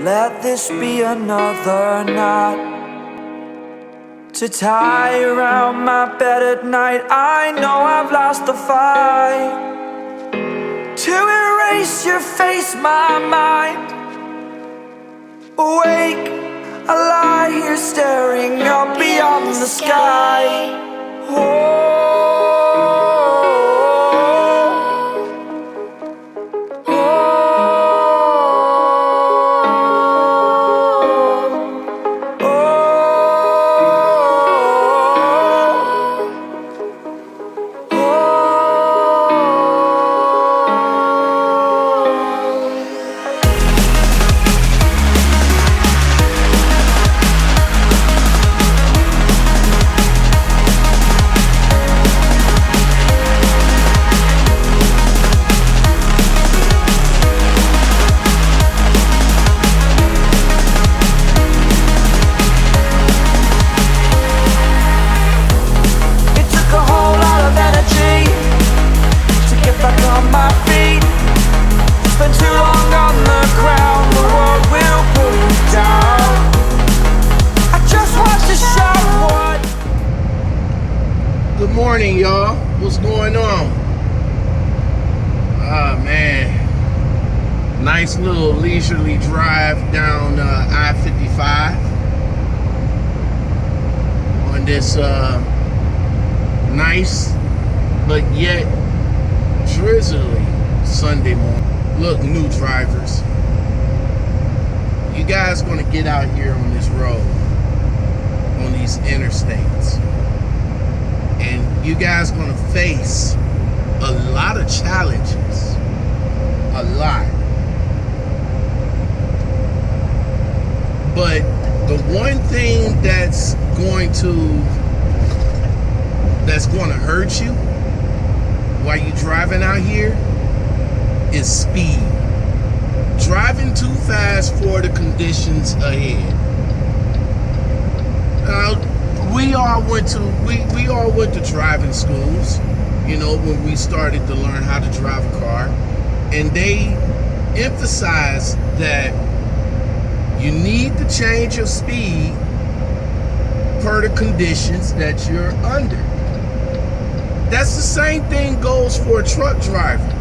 Let this be another knot to tie around my bed at night. I know I've lost the fight to erase your face, my mind. Awake, I lie here staring up beyond the sky. Good morning, y'all. What's going on? Ah, man. Nice little leisurely drive down I-55 on this nice but yet drizzly Sunday morning. Look, new drivers, you guys gonna get out here on this road, on these interstates, and you guys gonna face a lot of challenges, a lot. But the one thing that's going to hurt you while you're driving out here is speed. Driving too fast for the conditions ahead. We all went to driving schools, you know, when we started to learn how to drive a car, and they emphasized that you need to change your speed per the conditions that you're under. That's the same thing goes for a truck driver,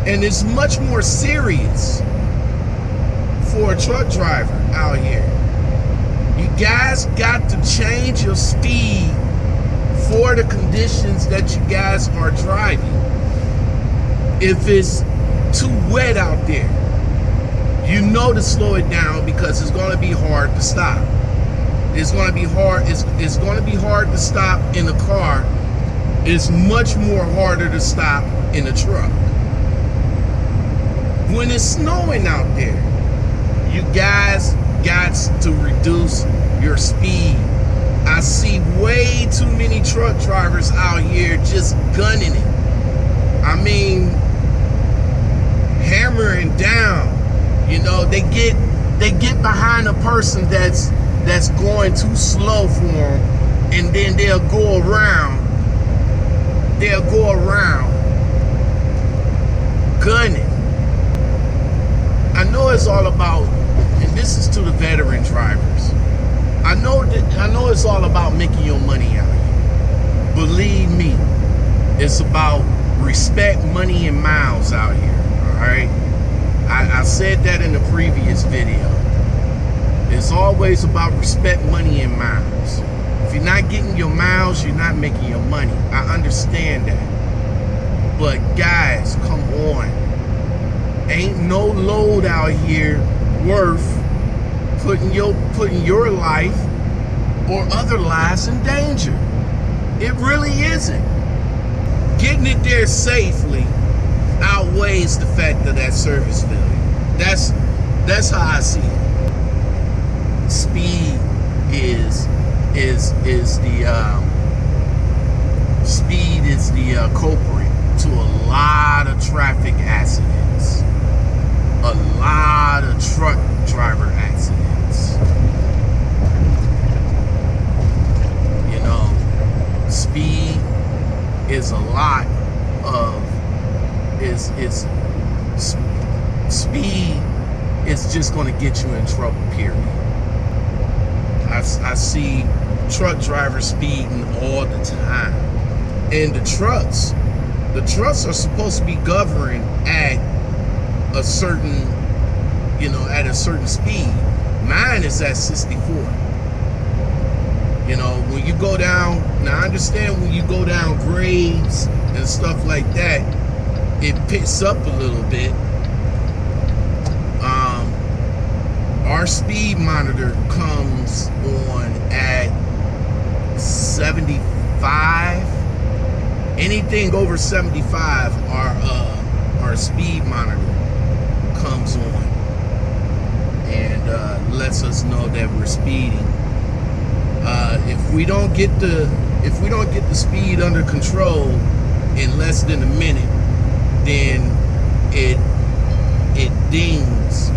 and it's much more serious for a truck driver out here. You guys got to change your speed for the conditions that you guys are driving. If it's too wet out there, you know to slow it down, because it's going to be hard to stop. It's going to be hard. It's going to be hard to stop in a car. It's much more harder to stop in a truck. When it's snowing out there, you guys got to reduce your speed. I see way too many truck drivers out here just gunning it. I mean, hammering down. You know, they get behind a person that's going too slow for them, and then they'll go around gunning. I know it's all about, and this is to the veteran drivers, I know it's all about making your money out here. Believe me, it's about respect, money, and miles out here. All right, I said that in the previous video. It's always about respect, money, and miles. If you're not getting your miles, you're not making your money. I understand that. But guys, come on. Ain't no load out here worth putting your life or other lives in danger. It really isn't. Getting it there safely outweighs the fact of that service failure. That's how I see it. Speed is the culprit to a lot of traffic accidents, a lot of truck driver accidents. You know, speed is a lot of speed it's just going to get you in trouble, period. I see truck drivers speeding all the time. And the trucks are supposed to be governed at a certain, at a certain speed. Mine is at 64. When you go down, now I understand when you go down grades and stuff like that, it picks up a little bit. Our speed monitor comes on at 75. Anything over 75, our speed monitor comes on and lets us know that we're speeding. If we don't get the speed under control in less than a minute, then it dings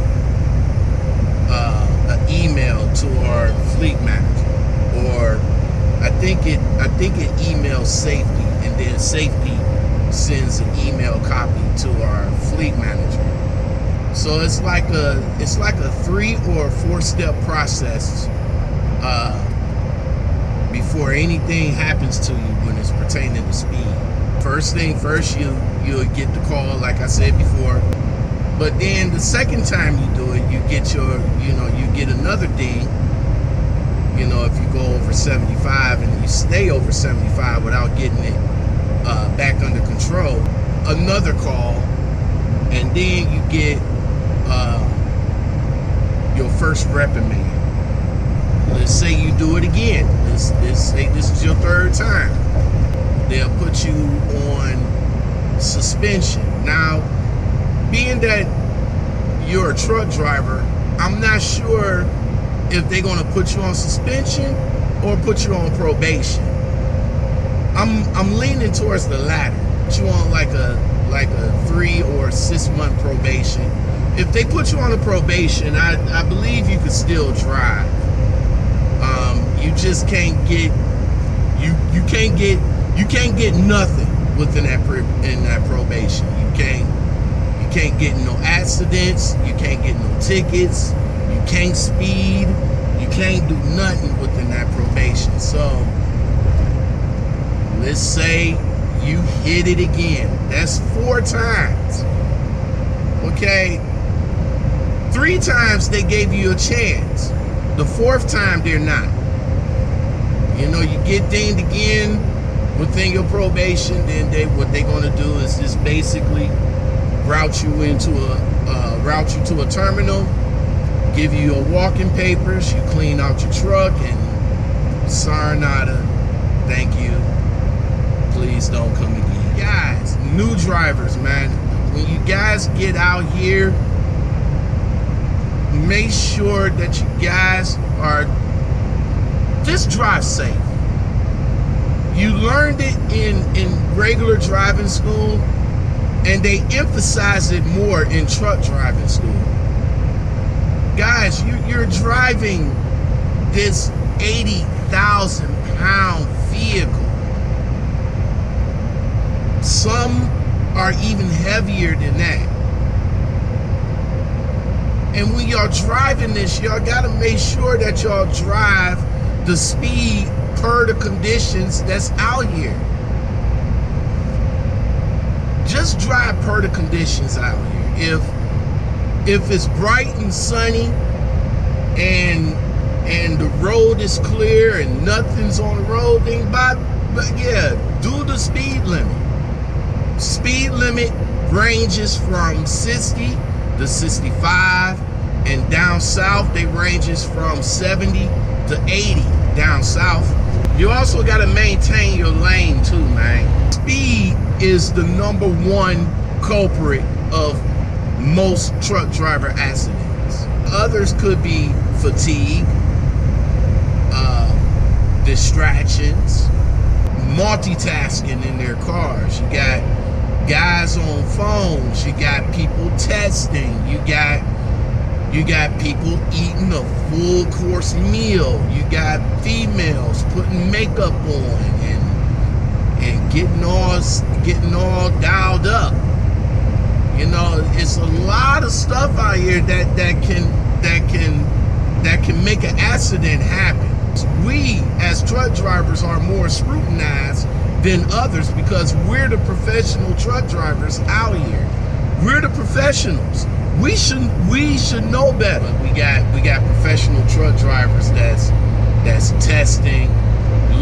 an email to our fleet manager, or I think it emails safety, and then safety sends an email copy to our fleet manager. So it's like a 3 or 4 step process before anything happens to you when it's pertaining to speed. First thing first, you'll get the call, like I said before. But then the second time you do it, you get you get another ding. If you go over 75 and you stay over 75 without getting it back under control, another call, and then you get your first reprimand. Let's say you do it again. Let's say this is your third time. They'll put you on suspension. Now, being that you're a truck driver, I'm not sure if they're going to put you on suspension or put you on probation. I'm leaning towards the latter. Put you on like a 3 or 6 month probation. If they put you on a probation, I believe you could still drive. You just can't get you can't get nothing within that probation. You can't get no accidents. You can't get no tickets. You can't speed. You can't do nothing within that probation. So let's say you hit it again. That's 4 times. Okay. 3 times they gave you a chance. The 4th time they're not. You get dinged again within your probation, then what they're going to do is just basically route you to a terminal, give you your walking papers, you clean out your truck, and sayonara, thank you, please don't come again. Guys, new drivers, man, when you guys get out here, make sure that you guys are just drive safe. You learned it in regular driving school, and they emphasize it more in truck driving school. Guys, you're driving this 80,000 pound vehicle. Some are even heavier than that. And when y'all driving this, y'all gotta make sure that y'all drive the speed per the conditions that's out here. Just drive per the conditions out here. If it's bright and sunny and the road is clear and nothing's on the road, then do the speed limit. Speed limit ranges from 60 to 65, and down south they ranges from 70 to 80 down south. You also got to maintain your lane too, man. Speed is the #1 culprit of most truck driver accidents. Others could be fatigue, distractions, multitasking in their cars. You got guys on phones, you got people texting, you got people eating a full course meal, you got females putting makeup on and getting all dialed up. It's a lot of stuff out here here that can make an accident happen. We as truck drivers are more scrutinized than others because we're the professional truck drivers out here. We're the professionals. We should know better. We got professional truck drivers that's testing,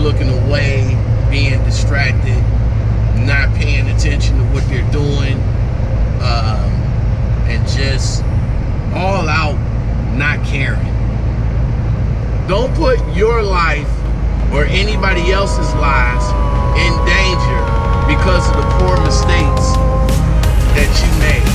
looking away, being distracted, not paying attention to what they're doing, and just all out not caring. Don't put your life or anybody else's lives in danger because of the poor mistakes that you made.